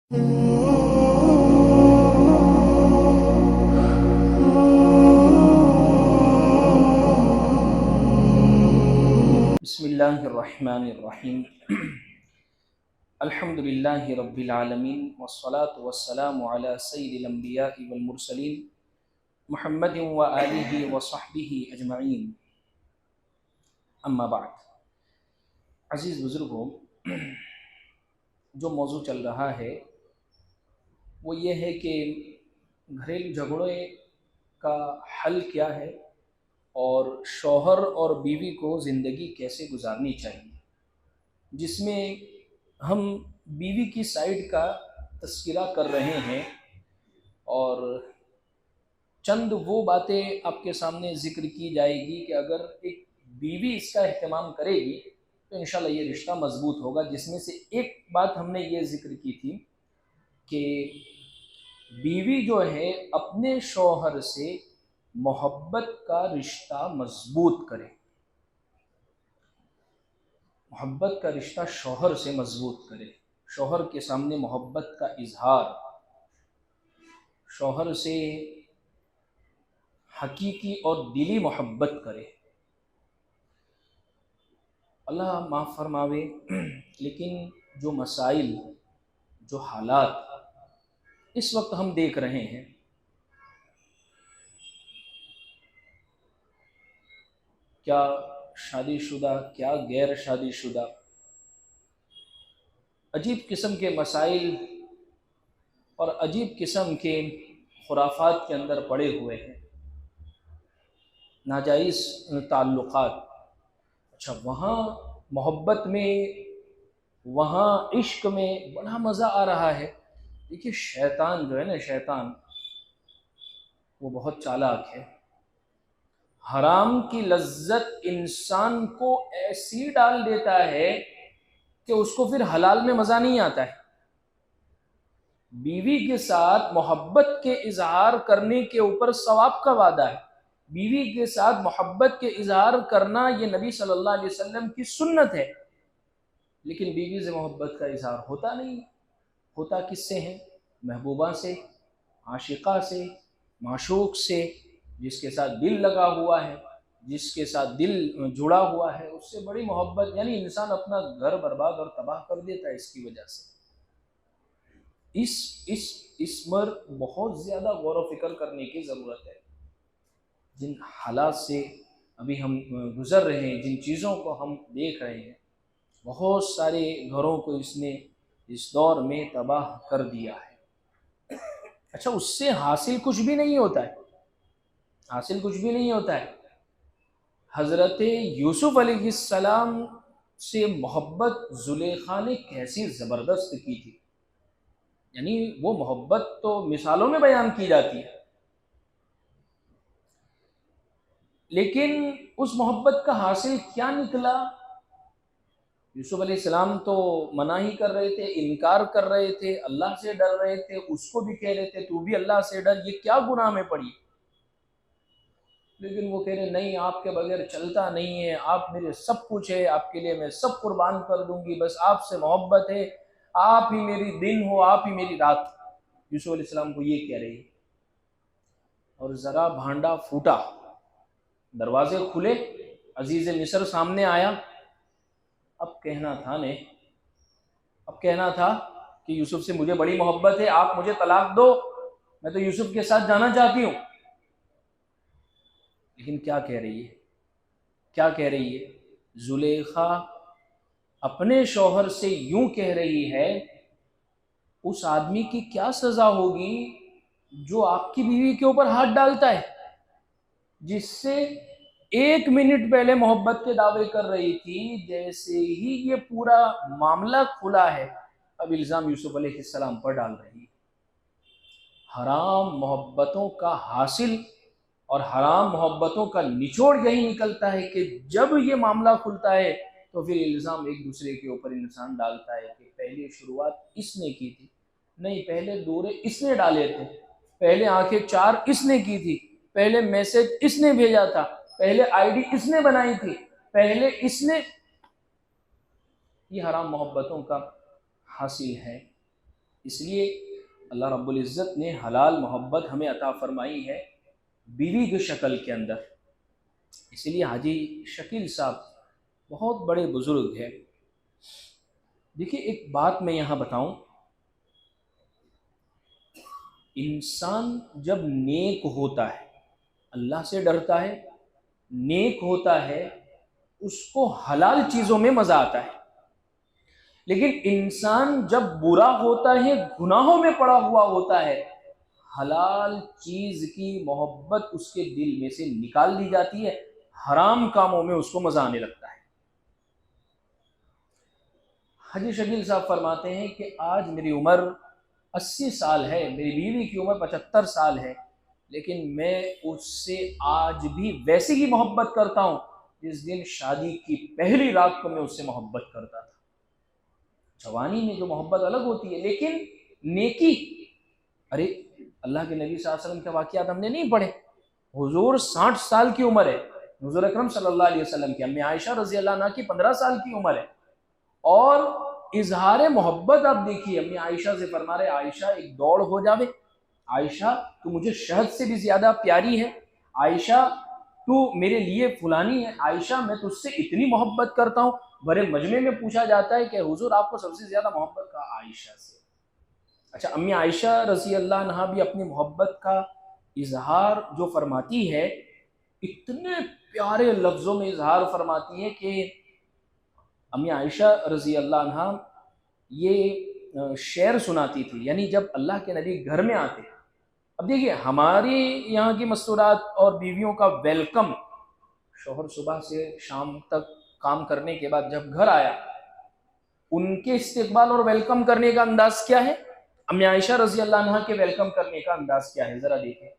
बिस्मिल्लाहिर्रहमानिर्रहीम। अल्हम्दुलिल्लाहि रब्बिल आलमीन वस्सलातु वस्सलामु अला सय्यिदिल अंबिया'i वल मुरसलीन मुहम्मदिन व आलिहि व सहबिहि अजमईन। अम्मा बाद। अज़ीज़ बुज़ुर्गों, जो मौजू चल रहा है वो ये है कि घरेलू झगड़े का हल क्या है और शौहर और बीवी को ज़िंदगी कैसे गुजारनी चाहिए, जिसमें हम बीवी की साइड का तज़किरा कर रहे हैं और चंद वो बातें आपके सामने ज़िक्र की जाएगी कि अगर एक बीवी इसका अहतमाम करेगी तो इंशाल्लाह ये रिश्ता मज़बूत होगा। जिसमें से एक बात हमने ये ज़िक्र की थी कि बीवी जो है अपने शौहर से मोहब्बत का रिश्ता मज़बूत करे, मोहब्बत का रिश्ता शौहर से मज़बूत करे, शौहर के सामने मोहब्बत का इजहार, शौहर से हकीकी और दिली मोहब्बत करे। अल्लाह माफ़ फरमावे, लेकिन जो मसाइल, जो हालात इस वक्त हम देख रहे हैं, क्या शादीशुदा क्या गैर शादीशुदा, अजीब किस्म के मसाइल और अजीब किस्म के खुराफात के अंदर पड़े हुए हैं, नाजायज़ ताल्लुक़ात। अच्छा, वहाँ मोहब्बत में, वहाँ इश्क में बड़ा मज़ा आ रहा है। देखिए, शैतान जो है ना, शैतान वो बहुत चालाक है। हराम की लज्जत इंसान को ऐसी डाल देता है कि उसको फिर हलाल में मज़ा नहीं आता है। बीवी के साथ मोहब्बत के इजहार करने के ऊपर सवाब का वादा है। बीवी के साथ मोहब्बत के इजहार करना ये नबी सल्लल्लाहु अलैहि वसल्लम की सुन्नत है, लेकिन बीवी से मोहब्बत का इजहार होता नहीं। होता किससे है? महबूबा से, आशिका से, माशूक से, जिसके साथ दिल लगा हुआ है, जिसके साथ दिल जुड़ा हुआ है, उससे बड़ी मोहब्बत। यानी इंसान अपना घर बर्बाद और तबाह कर देता है इसकी वजह से। इस पर बहुत ज़्यादा गौर व फिक्र करने की ज़रूरत है। जिन हालात से अभी हम गुज़र रहे हैं, जिन चीज़ों को हम देख रहे हैं, बहुत सारे घरों को इसने इस दौर में तबाह कर दिया है। अच्छा, उससे हासिल कुछ भी नहीं होता है, हासिल कुछ भी नहीं होता है। हज़रत यूसुफ़ अलैहिस्सलाम से मोहब्बत ज़ुलेखा ने कैसी ज़बरदस्त की थी, यानी वो मोहब्बत तो मिसालों में बयान की जाती है, लेकिन उस मोहब्बत का हासिल क्या निकला? यूसुफ अलैहिस्सलाम तो मना ही कर रहे थे, इनकार कर रहे थे, अल्लाह से डर रहे थे, उसको भी कह रहे थे तू भी अल्लाह से डर, ये क्या गुनाह में पड़ी। लेकिन वो कह रहे नहीं, आपके बगैर चलता नहीं है, आप मेरे सब कुछ है, आपके लिए मैं सब कुर्बान कर दूंगी, बस आपसे मोहब्बत है, आप ही मेरी दिन हो, आप ही मेरी रात। यूसुफ अलैहिस्सलाम को ये कह रही है। और ज़रा भांडा फूटा, दरवाजे खुले, अजीज़ मिस्र सामने आया। अब कहना था ने, अब कहना था कि यूसुफ से मुझे बड़ी मोहब्बत है, आप मुझे तलाक दो, मैं तो यूसुफ के साथ जाना चाहती हूँ। लेकिन क्या कह रही है, क्या कह रही है? जुलेखा अपने शौहर से यूं कह रही है, उस आदमी की क्या सजा होगी जो आपकी बीवी के ऊपर हाथ डालता है, जिससे 1 मिनट पहले मोहब्बत के दावे कर रही थी। जैसे ही ये पूरा मामला खुला है, अब इल्ज़ाम यूसुफ अलैहिस्सलाम पर डाल रही है। हराम मोहब्बतों का हासिल और हराम मोहब्बतों का निचोड़ यही निकलता है कि जब ये मामला खुलता है तो फिर इल्ज़ाम एक दूसरे के ऊपर इंसान डालता है कि पहले शुरुआत इसने की थी, नहीं पहले दौरे इसने डाले थे, पहले आंखें चार इसने की थी, पहले मैसेज इसने भेजा था, पहले आईडी इसने बनाई थी, पहले इसने। ये हराम मोहब्बतों का हासिल है। इसलिए अल्लाह रब्बुल इज़्ज़त ने हलाल मोहब्बत हमें अता फरमाई है बीवी की शक्ल के अंदर। इसलिए हाजी शकील साहब बहुत बड़े बुज़ुर्ग हैं। देखिए एक बात मैं यहाँ बताऊँ, इंसान जब नेक होता है, अल्लाह से डरता है, नेक होता है, उसको हलाल चीज़ों में मज़ा आता है। लेकिन इंसान जब बुरा होता है, गुनाहों में पड़ा हुआ होता है, हलाल चीज़ की मोहब्बत उसके दिल में से निकाल दी जाती है, हराम कामों में उसको मज़ा आने लगता है। हाजी शकील साहब फरमाते हैं कि आज मेरी उम्र 80 साल है, मेरी बीवी की उम्र 75 साल है, लेकिन मैं उससे आज भी वैसी ही मोहब्बत करता हूँ जिस दिन शादी की पहली रात को मैं उससे मोहब्बत करता था। जवानी में जो मोहब्बत अलग होती है, लेकिन नेकी, अरे अल्लाह के नबी सल्लल्लाहु अलैहि वसल्लम के वाक़यात हमने नहीं पढ़े। हुजूर 60 साल की उम्र है, हुजूर अकरम सल्लल्लाहु अलैहि वसल्लम की, अम्मी आयशा रज़ी अल्लाह अन्हा की 15 साल की उम्र है, और इजहार मोहब्बत आप देखिए, अम्मी आयशा से फरमा रहे, आयशा एक दौड़ हो जावे, आयशा तू मुझे शहद से भी ज्यादा प्यारी है, आयशा तू मेरे लिए फुलानी है, आयशा मैं तुझसे इतनी मोहब्बत करता हूँ। बड़े मजमे में पूछा जाता है कि हुजूर आपको सबसे ज्यादा मोहब्बत का आयशा से। अच्छा, अम्मी आयशा रजी अल्लाह अन्हा भी अपनी मोहब्बत का इजहार जो फरमाती है, इतने प्यारे लफ्जों में इजहार फरमाती है कि अम्मी आयशा रजी अल्लाह अन्हा ये शेर सुनाती थी, यानी जब अल्लाह के नबी घर में आते। अब देखिए हमारी यहाँ की मस्तूरात और बीवियों का वेलकम, शोहर सुबह से शाम तक काम करने के बाद जब घर आया, उनके इस्तेकबाल और वेलकम करने का अंदाज क्या है, अम्मी आयशा रजी अल्लाह अन्हा के वेलकम करने का अंदाज क्या है, जरा देखें।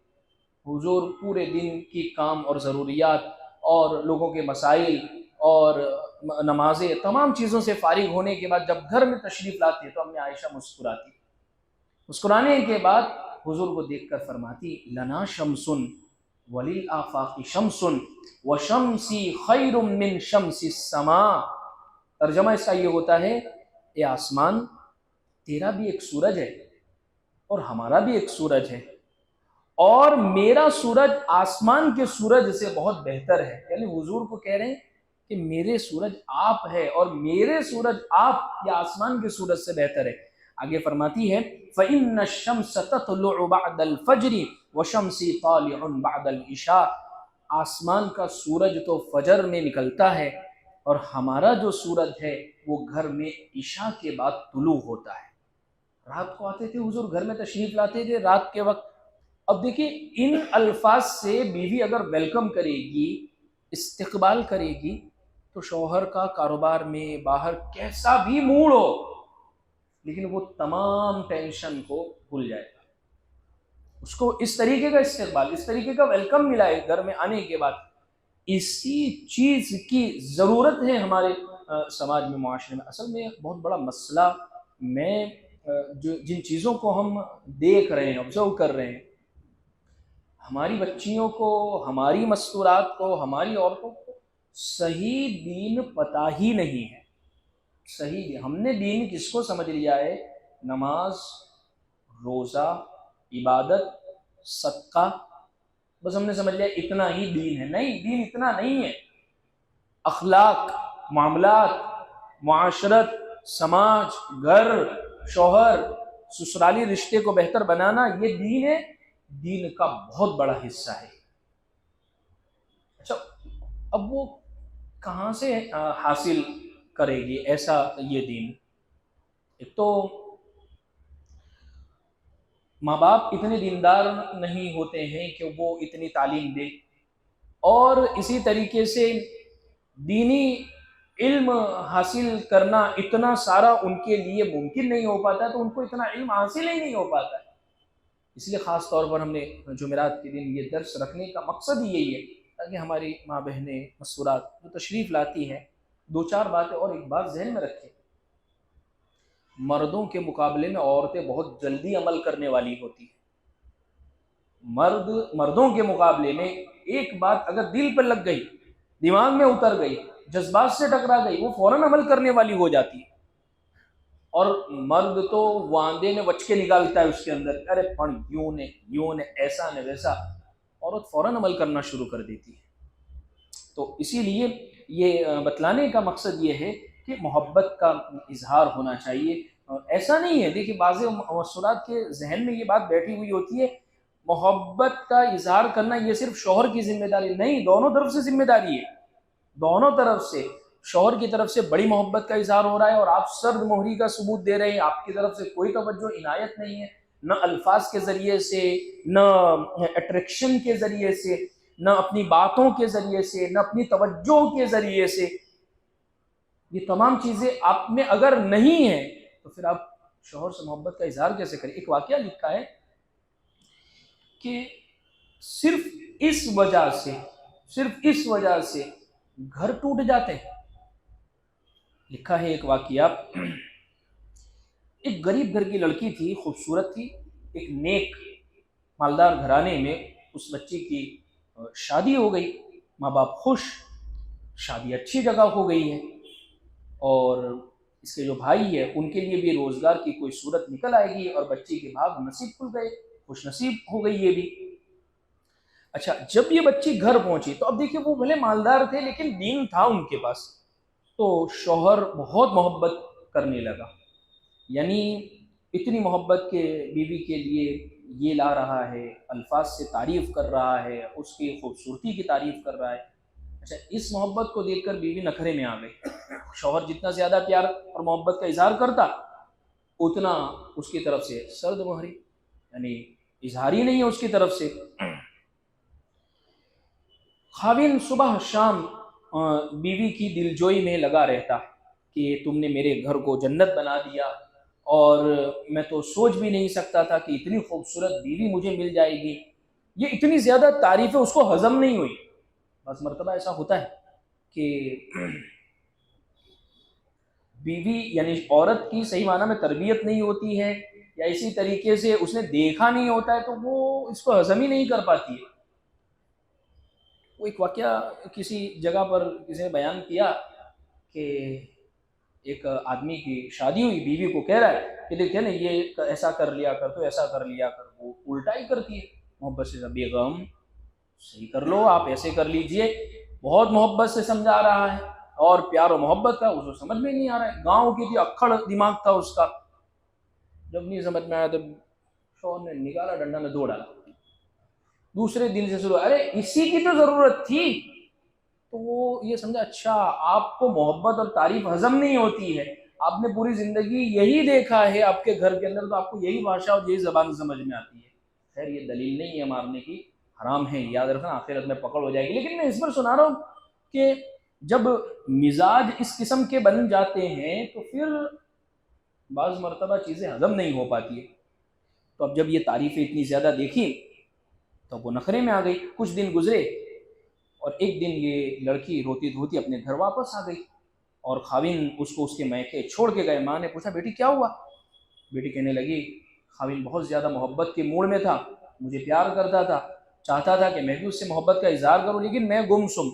हुजूर पूरे दिन की काम और ज़रूरियात और लोगों के मसाइल और नमाजें, तमाम चीज़ों से फारिग होने के बाद जब घर में तशरीफ़ लाती तो अम्मी आयशा मुस्कुराती, मुस्कुराने के बाद हुजूर को देखकर फरमाती, लना शमसुन वलिल आफाकी शमसुन व शमसी खैरुम मिन शमसी समा। तर्जमा इसका ये होता है, ए आसमान तेरा भी एक सूरज है और हमारा भी एक सूरज है, और मेरा सूरज आसमान के सूरज से बहुत बेहतर है। यानी हुजूर को कह रहे हैं कि मेरे सूरज आप है और मेरे सूरज आप या आसमान के सूरज से बेहतर है। आगे फरमाती है, फ़इन्न शम्स ततलुउ बअदल फज्रि व शम्सी तालिउन बअदल इशा। आसमान का सूरज तो फजर में निकलता है और हमारा जो सूरज है वो घर में इशा के बाद तुलू होता है। रात को आते थे हुजूर, घर में तशरीफ लाते थे रात के वक्त। अब देखिए इन अल्फाज से बीवी अगर वेलकम करेगी, इस्तकबाल करेगी, तो शौहर का कारोबार में बाहर कैसा भी मूड हो, लेकिन वो तमाम टेंशन को भूल जाएगा। उसको इस तरीके का इस्तकबाल, इस तरीके का वेलकम मिला है घर में आने के बाद। इसी चीज की जरूरत है हमारे समाज में, मुआशरे में। असल में बहुत बड़ा मसला, मैं जो जिन चीज़ों को हम देख रहे हैं, ऑब्जर्व कर रहे हैं, हमारी बच्चियों को, हमारी मस्तूरात को, हमारी औरतों को सही दीन पता ही नहीं है। सही दीन, हमने दीन किसको समझ लिया है, नमाज, रोज़ा, इबादत, सदका, बस हमने समझ लिया इतना ही दीन है। नहीं, दीन इतना नहीं है। अखलाक, मामलात, मुआशरत, समाज, घर, शौहर, ससुराली रिश्ते को बेहतर बनाना, ये दीन है, दीन का बहुत बड़ा हिस्सा है। अच्छा, अब वो कहाँ से हासिल करेगी ऐसा ये दीन? एक तो माँ बाप इतने दीनदार नहीं होते हैं कि वो इतनी तालीम दे, और इसी तरीके से दीनी इल्म हासिल करना इतना सारा उनके लिए मुमकिन नहीं हो पाता, तो उनको इतना इल्म हासिल ही नहीं हो पाता है। इसलिए ख़ास तौर पर हमने जुमेरात के दिन ये दर्स रखने का मकसद ही यही है, ताकि हमारी माँ बहनें मस्तूरात जो तशरीफ़ लाती हैं, दो चार बातें और एक बात जहन में रखें। मर्दों के मुकाबले में औरतें बहुत जल्दी अमल करने वाली होती हैं। मर्दों के मुकाबले में एक बात अगर दिल पर लग गई, दिमाग में उतर गई, जज्बात से टकरा गई, वो फौरन अमल करने वाली हो जाती है। और मर्द तो वांदे ने बच के निकालता है उसके अंदर, अरे पण यूं ने ऐसा ने वैसा, औरत फौरन अमल करना शुरू कर देती है। तो इसीलिए ये बतलाने का मकसद ये है कि मोहब्बत का इजहार होना चाहिए। ऐसा नहीं है, देखिए बाज़ मवसूलात के जहन में ये बात बैठी हुई होती है, मोहब्बत का इजहार करना ये सिर्फ शौहर की जिम्मेदारी नहीं, दोनों तरफ से जिम्मेदारी है। दोनों तरफ से, शौहर की तरफ से बड़ी मोहब्बत का इजहार हो रहा है और आप सर्द मोहरी का सबूत दे रहे हैं, आपकी तरफ से कोई तवज्जो इनायत नहीं है, न अल्फाज के जरिए से, न अट्रैक्शन के जरिए से, न अपनी बातों के जरिए से, न अपनी तवज्जो के जरिए से। ये तमाम चीजें आप में अगर नहीं है तो फिर आप शौहर से मोहब्बत का इजहार कैसे करें। एक वाकया लिखा है कि सिर्फ इस वजह से घर टूट जाते हैं। लिखा है एक वाकया, एक गरीब घर की लड़की थी, खूबसूरत थी, एक नेक मालदार घराने में उस बच्ची की शादी हो गई, माँ बाप खुश, शादी अच्छी जगह हो गई है और इसके जो भाई है उनके लिए भी रोजगार की कोई सूरत निकल आएगी और बच्ची के भाग नसीब खुल गए, खुश नसीब हो गई ये भी। अच्छा, जब ये बच्ची घर पहुंची तो अब देखिए वो भले मालदार थे लेकिन दीन था उनके पास, तो शौहर बहुत मोहब्बत करने लगा, यानी इतनी मोहब्बत के बीवी के लिए ये ला रहा है, अल्फाज से तारीफ कर रहा है, उसकी खूबसूरती की तारीफ कर रहा है। अच्छा, इस मोहब्बत को देखकर बीवी नखरे में आ गई। शौहर जितना ज्यादा प्यार और मोहब्बत का इजहार करता उतना उसकी तरफ से सर्द मोहरी, यानी इजहार ही नहीं है उसकी तरफ से। खाविन सुबह शाम बीवी की दिलजोई में लगा रहता कि तुमने मेरे घर को जन्नत बना दिया और मैं तो सोच भी नहीं सकता था कि इतनी खूबसूरत बीवी मुझे मिल जाएगी। ये इतनी ज्यादा तारीफें उसको हजम नहीं हुई। बस मर्तबा ऐसा होता है कि बीवी यानी औरत की सही माना में तरबियत नहीं होती है या इसी तरीके से उसने देखा नहीं होता है तो वो इसको हजम ही नहीं कर पाती है। वो एक वाकया किसी जगह पर किसी ने बयान किया कि एक आदमी की शादी हुई, बीवी को कह रहा है कि देखिए ना ये ऐसा कर लिया कर, तो ऐसा कर लिया कर, वो उल्टा ही करती है मोहब्बत से, बेगम सही कर लो, आप ऐसे कर लीजिए, बहुत मोहब्बत से समझा रहा है और प्यार और मोहब्बत का उसको समझ में नहीं आ रहा है। गांव की थी, अक्खड़ दिमाग था उसका, जब नहीं समझ में आया तो शौहर ने निकाला डंडा में, दो डाला। दूसरे दिन से शुरू, अरे इसी की तो जरूरत थी। तो वो ये समझा, अच्छा आपको मोहब्बत और तारीफ हजम नहीं होती है, आपने पूरी जिंदगी यही देखा है आपके घर के अंदर, तो आपको यही भाषा और यही जबान समझ में आती है। खैर ये दलील नहीं है मारने की, हराम है, याद रखना आखिरत में पकड़ हो जाएगी। लेकिन मैं इस पर सुना रहा हूँ कि जब मिजाज इस किस्म के बन जाते हैं तो फिर बाज़ मरतबा चीज़ें हजम नहीं हो पाती है। तो अब जब ये तारीफें इतनी ज़्यादा देखी तो वो नखरे में आ गई। कुछ दिन गुजरे और एक दिन ये लड़की रोती धोती अपने घर वापस आ गई और खाविन उसको उसके मैके छोड़ के गए। माँ ने पूछा, बेटी क्या हुआ? बेटी कहने लगी, खाविन बहुत ज़्यादा मोहब्बत के मूड में था, मुझे प्यार करता था, चाहता था कि मैं भी उससे मोहब्बत का इजहार करूं, लेकिन मैं गुमसुम,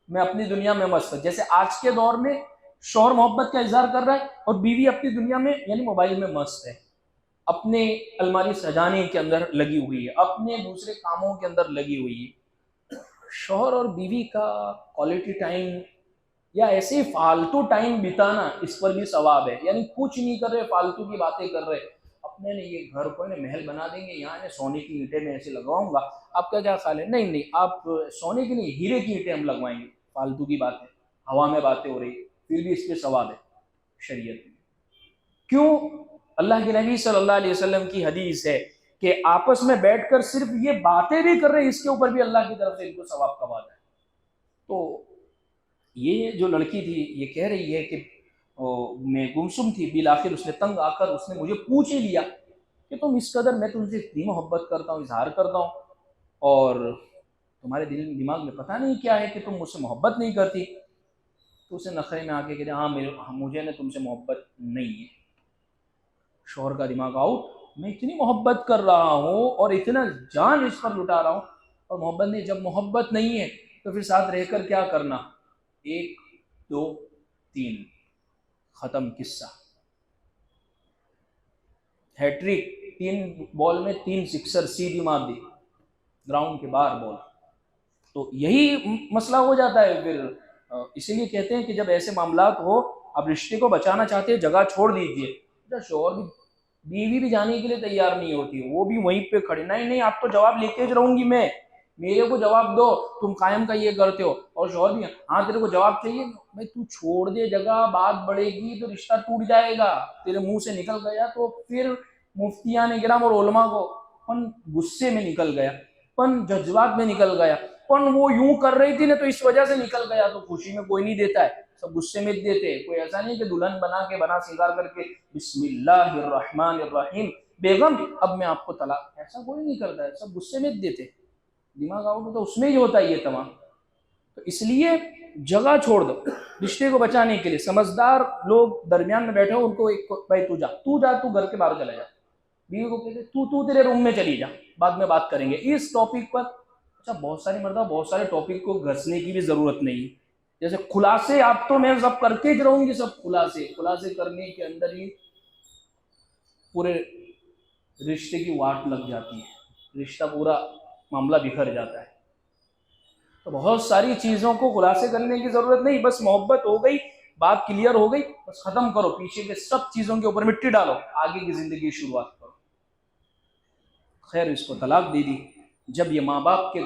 मैं अपनी दुनिया में मस्त। जैसे आज के दौर में शौहर मोहब्बत का इजहार कर रहा है और बीवी अपनी दुनिया में यानी मोबाइल में मस्त है, अपने अलमारी सजाने के अंदर लगी हुई है, अपने दूसरे कामों के अंदर लगी हुई है। शौहर और बीवी का क्वालिटी टाइम या ऐसे फालतू टाइम बिताना, इस पर भी सवाब है। यानी कुछ नहीं कर रहे, फालतू की बातें कर रहे, अपने ने ये घर को महल बना देंगे, यहाँ ने सोने की ईंटें में ऐसे लगवाऊंगा, आपका क्या ख्याल है? नहीं नहीं, आप सोने की नहीं, हीरे की ईंटें हम लगवाएंगे। फालतू की बातें, हवा में बातें हो रही, फिर भी इस पर सवाब है शरीयत में। क्यों? अल्लाह के नबी सल्लल्लाहु अलैहि वसल्लम की हदीस है कि आपस में बैठकर सिर्फ ये बातें भी कर रहे हैं, इसके ऊपर भी अल्लाह की तरफ से इनको सवाब का वादा है। तो ये जो लड़की थी ये कह रही है कि मैं गुमसुम थी, बिल आखिर उसने तंग आकर उसने मुझे पूछ ही लिया कि तुम इस कदर, मैं तुमसे इतनी मोहब्बत करता हूँ, इजहार करता हूँ, और तुम्हारे दिल दिमाग में पता नहीं क्या है कि तुम मुझसे मोहब्बत नहीं करती। तो उसे नखरे में आके कहते, हाँ मुझे ना तुमसे मोहब्बत नहीं है। शौहर का दिमाग आउट, मैं इतनी मोहब्बत कर रहा हूँ और इतना जान इस पर लुटा रहा हूँ और मोहब्बत नहीं। जब मोहब्बत नहीं है तो फिर साथ रहकर क्या करना? 1 2 3 खत्म किस्सा। हैट्रिक, 3 बॉल में 3 सिक्सर सीधी मार दी, ग्राउंड के बाहर बॉल। तो यही मसला हो जाता है फिर। इसीलिए कहते हैं कि जब ऐसे मामलात हो, आप रिश्ते को बचाना चाहते हैं, जगह छोड़ दीजिए। जब शोहर भी, बीवी भी जाने के लिए तैयार नहीं होती, वो भी वहीं पे खड़ी, नहीं नहीं आप तो जवाब लेके ज रहूंगी मैं, मेरे को जवाब दो, तुम कायम का ये करते हो। और शोहर भी, हाँ तेरे को जवाब चाहिए, भाई तू छोड़ दे जगह, बात बढ़ेगी तो रिश्ता टूट जाएगा। तेरे मुंह से निकल गया तो फिर मुफ्तियान गिराम और उलमा को, पन गुस्से में निकल गया, पन जज्बात में निकल गया, पन वो यूं कर रही थी ना तो इस वजह से निकल गया। तो खुशी में कोई नहीं देता है, सब गुस्से में देते हैं। कोई ऐसा नहीं कि दुल्हन बना के, बना सिंगार करके, बिस्मिल्लाहिर्रहमानिर्रहीम बेगम अब मैं आपको तलाक, ऐसा कोई नहीं करता है, सब गुस्से में देते। दिमाग आउट तो उसमें ही होता है ये तमाम। तो इसलिए जगह छोड़ दो रिश्ते को बचाने के लिए। समझदार लोग दरमियान में बैठे हो, उनको एक, भाई तू जा तू घर के बाहर चला जा। बीवी को कहते तू तेरे रूम में चली जा, बाद में बात करेंगे इस टॉपिक पर। अच्छा, बहुत सारी मर्दा, बहुत सारे टॉपिक को घसने की भी जरूरत नहीं है। जैसे खुलासे, आप तो मैं सब करके ही रहूंगी, सब खुलासे करने के अंदर ही पूरे रिश्ते की वाट लग जाती है, रिश्ता पूरा मामला बिखर जाता है। तो बहुत सारी चीजों को खुलासे करने की जरूरत नहीं, बस मोहब्बत हो गई, बात क्लियर हो गई, बस खत्म करो, पीछे के सब चीजों के ऊपर मिट्टी डालो, आगे की जिंदगी की शुरुआत करो। खैर, इसको तलाक दे दी। जब ये माँ बाप के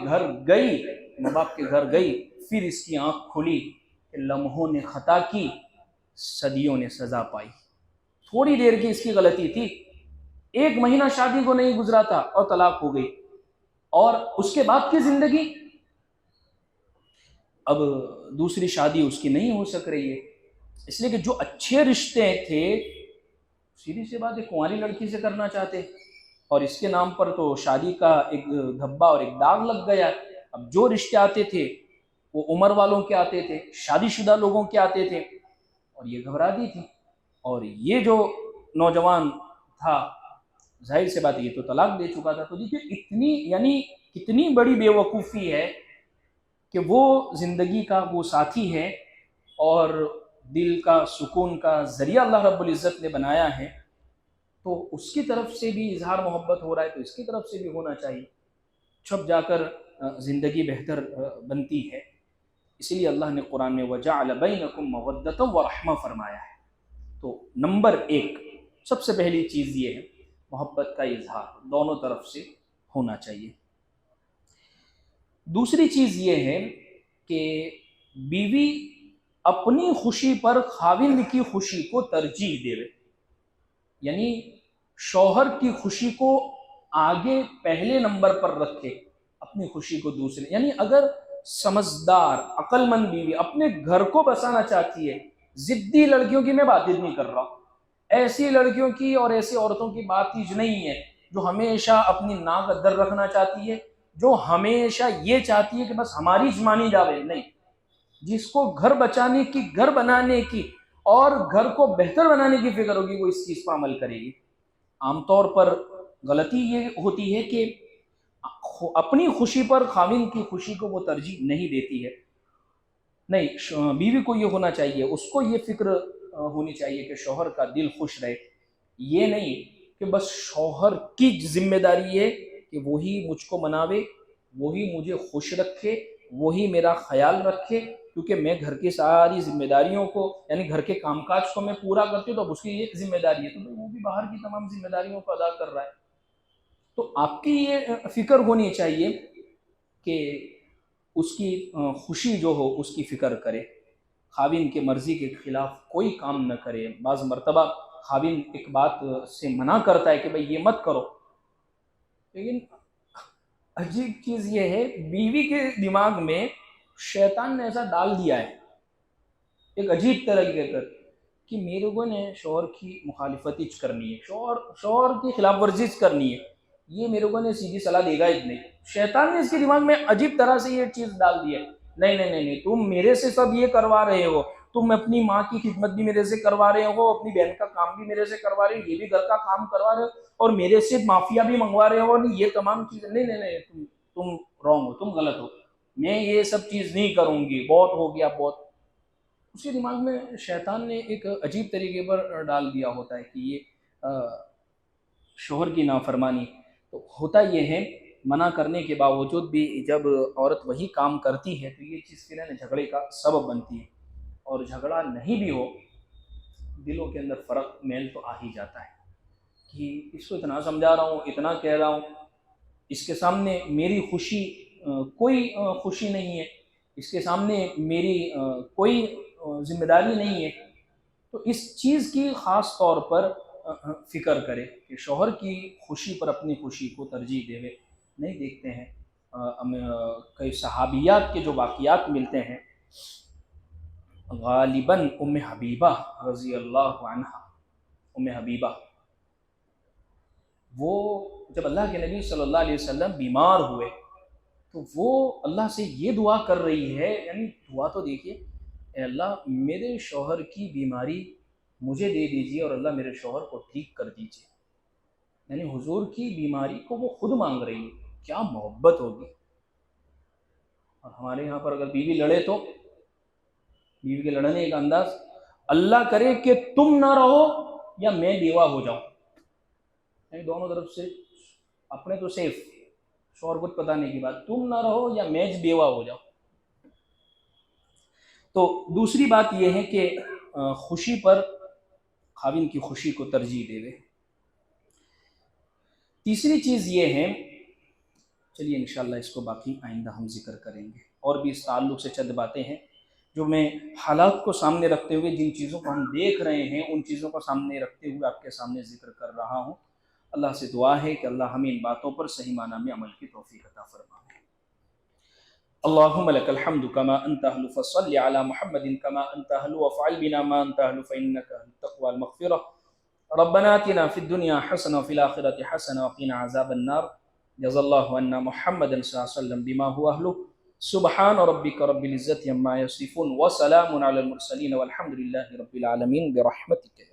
घर गई, फिर इसकी आंख खुली कि लम्हों ने खता की, सदियों ने सजा पाई। थोड़ी देर की इसकी गलती थी, 1 महीना शादी को नहीं गुजरा था और तलाक हो गई। और उसके बाद की जिंदगी, अब दूसरी शादी उसकी नहीं हो सक रही है, इसलिए कि जो अच्छे रिश्ते थे, सीधी सी बात है, कुंवारी लड़की से करना चाहते, और इसके नाम पर तो शादी का एक धब्बा और एक दाग लग गया। अब जो रिश्ते आते थे वो उम्र वालों के आते थे, शादीशुदा लोगों के आते थे, और ये घबरा दी थी। और ये जो नौजवान था, जाहिर से बात, ये तो तलाक दे चुका था। तो देखिए इतनी, यानी कितनी बड़ी बेवकूफ़ी है कि वो जिंदगी का वो साथी है और दिल का सुकून का जरिया अल्लाह रब्बुल इज़्ज़त ने बनाया है, तो उसकी तरफ से भी इजहार मोहब्बत हो रहा है, तो इसकी तरफ से भी होना चाहिए, छप जाकर ज़िंदगी बेहतर बनती है। इसीलिए अल्लाह ने कुरान में वजअल बैनकुम मवद्दतन व रहमा फरमाया है। तो नंबर 1 सबसे पहली चीज़ ये है, मोहब्बत का इजहार दोनों तरफ से होना चाहिए। दूसरी चीज़ ये है कि बीवी अपनी खुशी पर खाविंद की खुशी को तरजीह देवे, यानी शौहर की खुशी को आगे पहले नंबर पर रखे, अपनी खुशी को दूसरे। यानी अगर समझदार अक्लमंद बीवी अपने घर को बसाना चाहती है, जिद्दी लड़कियों की मैं बात ही नहीं कर रहा हूँ, ऐसी लड़कियों की और ऐसी औरतों की बात ही नहीं है जो हमेशा अपनी नाक अद्दर रखना चाहती है, जो हमेशा ये चाहती है कि बस हमारी जमानी जावे, नहीं, जिसको घर बचाने की, घर बनाने की और घर को बेहतर बनाने की फिक्र होगी, वो इस चीज पर अमल करेगी। आमतौर पर गलती ये होती है कि अपनी खुशी पर खाविंद की खुशी को वो तरजीह नहीं देती है। नहीं, बीवी को ये होना चाहिए, उसको ये फिक्र होनी चाहिए कि शौहर का दिल खुश रहे। ये नहीं कि बस शौहर की जिम्मेदारी है कि वही मुझको मनावे, वही मुझे खुश रखे, वही मेरा ख्याल रखे, क्योंकि मैं घर की सारी जिम्मेदारियों को, यानी घर के कामकाज को मैं पूरा करती हूँ, तो उसकी ये जिम्मेदारी है, तो वो भी बाहर की तमाम जिम्मेदारियों को अदा कर रहा है। तो आपकी ये फिक्र होनी चाहिए कि उसकी खुशी जो हो उसकी फिक्र करे, खाविन के मर्जी के खिलाफ कोई काम न करे। बाज़ मरतबा खाविन एक बात से मना करता है कि भाई ये मत करो, लेकिन अजीब चीज़ ये है, बीवी के दिमाग में शैतान ने ऐसा डाल दिया है एक अजीब तरीके कर कि मेरे को ने शौहर की मुखालिफत करनी है, शौहर की खिलाफ वर्जिश करनी है, ये मेरे को ने सीधी सलाह देगा ही नहीं। शैतान ने इसके दिमाग में अजीब तरह से ये चीज़ डाल दी है, नहीं नहीं नहीं नहीं, तुम मेरे से सब ये करवा रहे हो, तुम अपनी माँ की खिदमत भी मेरे से करवा रहे हो, अपनी बहन का काम भी मेरे से करवा रहे हो, ये भी घर का काम करवा रहे हो, और मेरे से माफिया भी मंगवा रहे हो, नहीं ये तमाम चीज़ें, नहीं नहीं नहीं, तुम रॉन्ग हो, तुम गलत हो, मैं ये सब चीज़ नहीं करूँगी, बहुत हो गया बहुत। उसके दिमाग में शैतान ने एक अजीब तरीके पर डाल दिया होता है कि ये शोहर की नाफरमानी। तो होता ये है, मना करने के बावजूद भी जब औरत वही काम करती है तो ये चीज़ फिर है ना झगड़े का सबब बनती है। और झगड़ा नहीं भी हो, दिलों के अंदर फ़र्क मेल तो आ ही जाता है कि इसको इतना समझा रहा हूँ, इतना कह रहा हूँ, इसके सामने मेरी खुशी कोई खुशी नहीं है, इसके सामने मेरी कोई जिम्मेदारी नहीं है। तो इस चीज़ की ख़ास तौर पर फ़िक्र करे कि शौहर की खुशी पर अपनी खुशी को तरजीह देवे। नहीं देखते हैं हमें कई सहाबियात के जो वाक़ियात मिलते हैं, गालिबन उम्मे हबीबा रज़ी अल्लाह अन्हा, उम्मे हबीबा वो जब अल्लाह के नबी सल्लल्लाहु अलैहि वसल्लम बीमार हुए तो वो अल्लाह से ये दुआ कर रही है, यानी दुआ तो देखिए, अल्लाह मेरे शौहर की बीमारी मुझे दे दीजिए और अल्लाह मेरे शौहर को ठीक कर दीजिए। यानी हुजूर की बीमारी को वो खुद मांग रही है, क्या मोहब्बत होगी। और हमारे यहाँ पर अगर बीवी लड़े तो बीवी के लड़ने का अंदाज, अल्लाह करे कि तुम ना रहो या मैं बेवा हो जाऊं, यानी दोनों तरफ से अपने तो सेफ, शौहर कुछ पता नहीं की बात, तुम ना रहो या मैं बेवा हो जाऊं। तो दूसरी बात यह है कि खुशी पर खाविन की खुशी को तरजीह देवे। तीसरी चीज़ ये है, चलिए इंशाल्लाह इसको बाकी आइंदा हम जिक्र करेंगे, और भी इस ताल्लुक़ से चंद बातें हैं जो मैं हालात को सामने रखते हुए, जिन चीज़ों को हम देख रहे हैं उन चीज़ों को सामने रखते हुए आपके सामने जिक्र कर रहा हूँ। अल्लाह से दुआ है कि अल्लाह हमें इन बातों पर सही माना में अमल की तौफीक अता फरमाए। अल्लाहुम्मा लकल हम्दु कमा अंता अहलु फस्सल्लि अला मुहम्मदिन कमा अंता अहलु वफ़अल बिना मा अंता अहलु फ़इन्नका अहलुत तक़वा वल मग़फ़िरह। रब्बना आतिना फ़िद दुनिया हसना व फ़िल आखिरति हसना व क़िना अज़ाबन नार। जज़ाल्लाहु अन्ना मुहम्मदन सल्लल्लाहु अलैहि वसल्लम बिमा हुवा अहलु। सुब्हान रब्बिका रब्बिल इज़्ज़ति अम्मा यसिफ़ून व सलामुन अलल मुरसलीन वल्हम्दुलिल्लाहि रब्बिल आलमीन बिरहमतिका।